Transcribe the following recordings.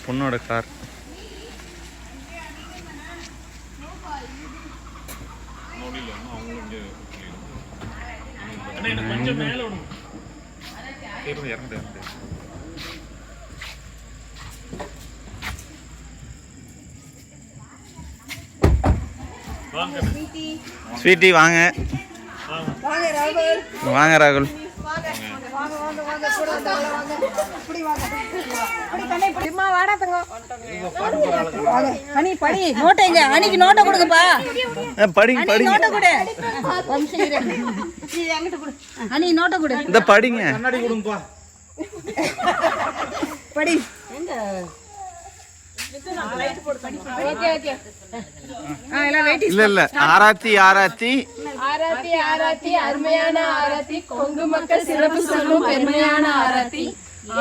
பொண்ணோட கார். கொஞ்சம் மேல விடும். ஸ்வீட்டி வாங்க. வாங்க ராகுல். படிங்க. இல்ல ஆராத்தி ஆராத்தி ஆராத்தி ஆராத்தி அருமையான ஆராத்தி கொங்கு மக்கள் சிறப்பு சொல்லும் பெருமையான ஆராத்தி.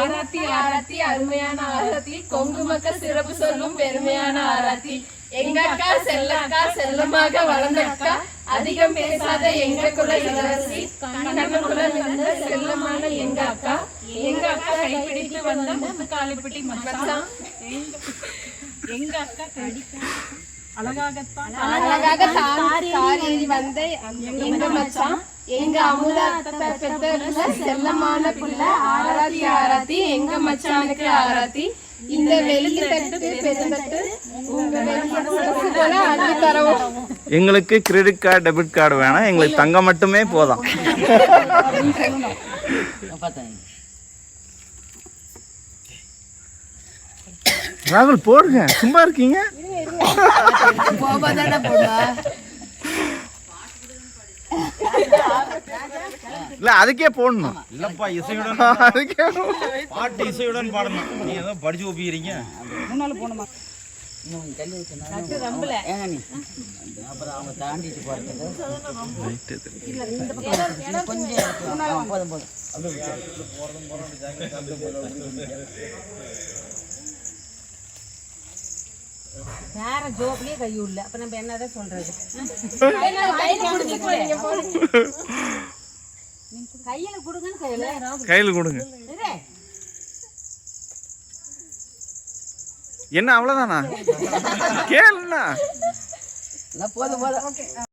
ஆராத்தி ஆராத்தி அருமையான ஆராத்தி கொங்கு மக்கள் சிறப்பு சொல்லும் பெருமையான ஆராத்தி. எங்க அக்கா செல்லக்கா செல்லமாக வளர்ந்தக்கா அதிகம் பேசாத எங்க குல இளவரசி கண்ணனுக்குள்ள இருந்த செல்லமான எங்க அக்கா. எங்க அக்கா கைப்பிடித்து வந்த முத்துக்காலிப்பட்டி மச்சான். எங்க அக்கா அழகாக தாரி வந்த எங்க மச்சான். எங்க அமுதா பெற்ற செல்லமான பிள்ளை. ஆராத்தி ஆராத்தி எங்க மச்சானுக்கு ஆராத்தி. இந்த வெளிக்கு தட்டு பெருந்தட்டு உங்க போல அள்ளி தரவும். எங்களுக்கு கிரெடிட் கார்டு டெபிட் கார்டு வேணாம், எங்களுக்கு தங்கம் மட்டுமே போதும். ராகுல் போடுங்க, சும்மா இருக்கீங்க. இல்ல அதுக்கே போடணும். இல்லப்பா இசையுடன் அதுக்கே பாட்டு இசையுடன் பாடணும். நீ ஏதோ படிச்சு ஒப்பிக்கிறீங்க. அப்புறம் அவங்க தாண்டிட்டு போறது வேற ஜோப்லயே கை உள்ள. அப்ப நம்ம என்னதான் சொல்றது? கையில கொடுங்க. கையில கொடுங்க. என்ன அவ்வளவுதானா? கேளுண்ணா. போதும் போதும்.